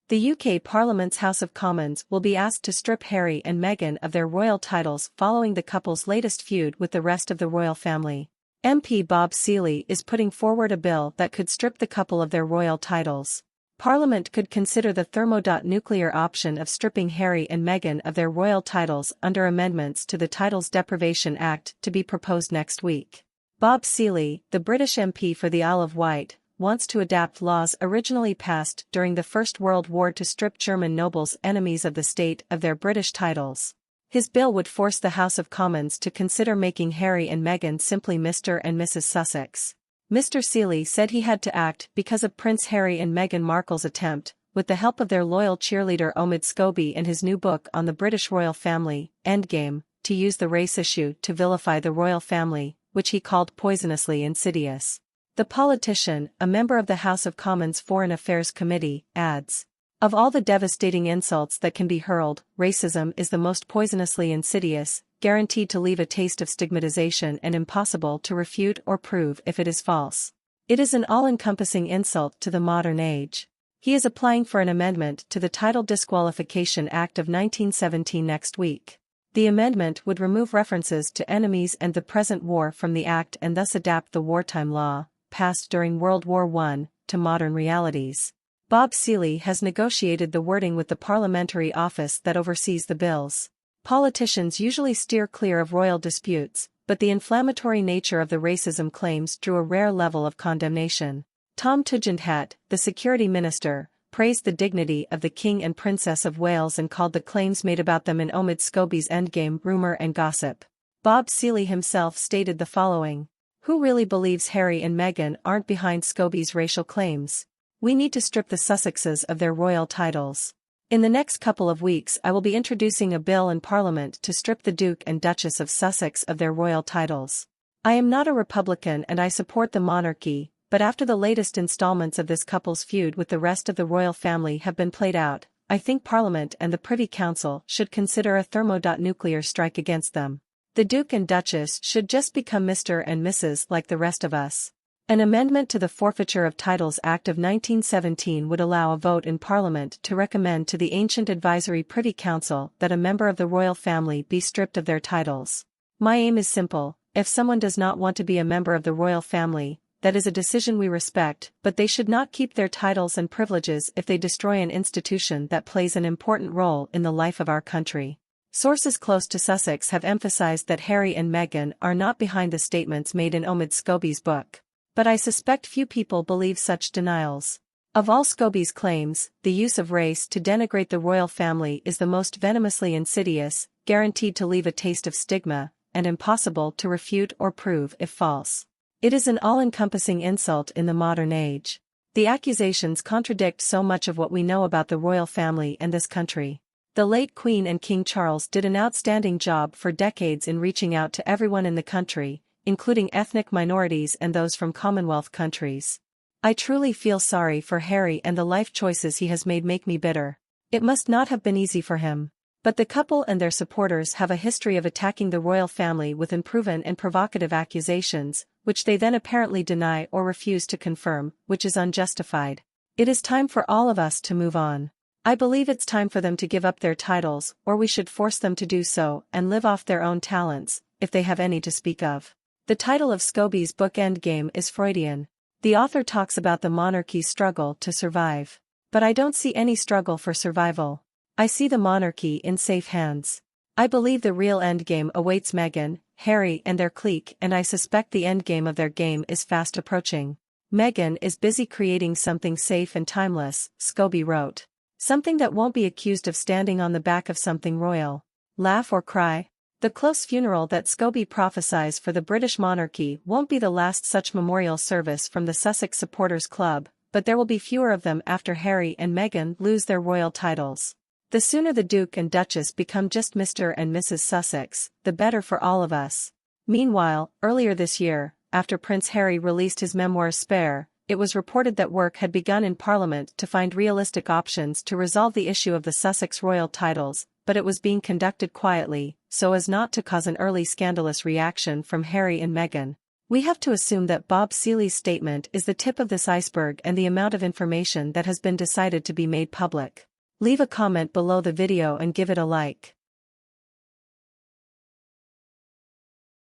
The UK Parliament's House of Commons will be asked to strip Harry and Meghan of their royal titles following the couple's latest feud with the rest of the royal family. MP Bob Seeley is putting forward a bill that could strip the couple of their royal titles. Parliament could consider the thermonuclear option of stripping Harry and Meghan of their royal titles under amendments to the Titles Deprivation Act to be proposed next week. Bob Seeley, the British MP for the Isle of Wight, wants to adapt laws originally passed during the First World War to strip German nobles enemies of the state of their British titles. His bill would force the House of Commons to consider making Harry and Meghan simply Mr. and Mrs. Sussex. Mr. Seeley said he had to act because of Prince Harry and Meghan Markle's attempt, with the help of their loyal cheerleader Omid Scobie in his new book on the British royal family, Endgame, to use the race issue to vilify the royal family, which he called poisonously insidious. The politician, a member of the House of Commons Foreign Affairs Committee, adds, "Of all the devastating insults that can be hurled, racism is the most poisonously insidious, guaranteed to leave a taste of stigmatization and impossible to refute or prove if it is false. It is an all-encompassing insult to the modern age." He is applying for an amendment to the Title Disqualification Act of 1917 next week. The amendment would remove references to enemies and the present war from the Act and thus adapt the wartime law, passed during World War I, to modern realities. Bob Seeley has negotiated the wording with the parliamentary office that oversees the bills. Politicians usually steer clear of royal disputes, but the inflammatory nature of the racism claims drew a rare level of condemnation. Tom Tugendhat, the security minister, praised the dignity of the King and Princess of Wales and called the claims made about them in Omid Scobie's Endgame rumor and gossip. Bob Seeley himself stated the following: "Who really believes Harry and Meghan aren't behind Scobie's racial claims? We need to strip the Sussexes of their royal titles." In the next couple of weeks I will be introducing a bill in Parliament to strip the Duke and Duchess of Sussex of their royal titles. I am not a Republican and I support the monarchy, but after the latest installments of this couple's feud with the rest of the royal family have been played out, I think Parliament and the Privy Council should consider a thermonuclear strike against them. The Duke and Duchess should just become Mr. and Mrs. like the rest of us. An amendment to the Forfeiture of Titles Act of 1917 would allow a vote in Parliament to recommend to the Ancient Advisory Privy Council that a member of the royal family be stripped of their titles. My aim is simple: if someone does not want to be a member of the royal family, that is a decision we respect, but they should not keep their titles and privileges if they destroy an institution that plays an important role in the life of our country. Sources close to Sussex have emphasized that Harry and Meghan are not behind the statements made in Omid Scobie's book. But I suspect few people believe such denials. Of all Scobie's claims, the use of race to denigrate the royal family is the most venomously insidious, guaranteed to leave a taste of stigma, and impossible to refute or prove if false. It is an all-encompassing insult in the modern age. The accusations contradict so much of what we know about the royal family and this country. The late Queen and King Charles did an outstanding job for decades in reaching out to everyone in the country, including ethnic minorities and those from Commonwealth countries. I truly feel sorry for Harry, and the life choices he has made make me bitter. It must not have been easy for him. But the couple and their supporters have a history of attacking the royal family with unproven and provocative accusations, which they then apparently deny or refuse to confirm, which is unjustified. It is time for all of us to move on. I believe it's time for them to give up their titles, or we should force them to do so and live off their own talents, if they have any to speak of. The title of Scobie's book Endgame is Freudian. The author talks about the monarchy's struggle to survive. But I don't see any struggle for survival. I see the monarchy in safe hands. I believe the real endgame awaits Meghan, Harry and their clique, and I suspect the endgame of their game is fast approaching. Meghan is busy creating something safe and timeless, Scobie wrote. Something that won't be accused of standing on the back of something royal. Laugh or cry? The close funeral that Scobie prophesies for the British monarchy won't be the last such memorial service from the Sussex Supporters Club, but there will be fewer of them after Harry and Meghan lose their royal titles. The sooner the Duke and Duchess become just Mr. and Mrs. Sussex, the better for all of us. Meanwhile, earlier this year, after Prince Harry released his memoir Spare, it was reported that work had begun in Parliament to find realistic options to resolve the issue of the Sussex royal titles, but it was being conducted quietly, so as not to cause an early scandalous reaction from Harry and Meghan. We have to assume that Bob Seeley's statement is the tip of this iceberg and the amount of information that has been decided to be made public. Leave a comment below the video and give it a like.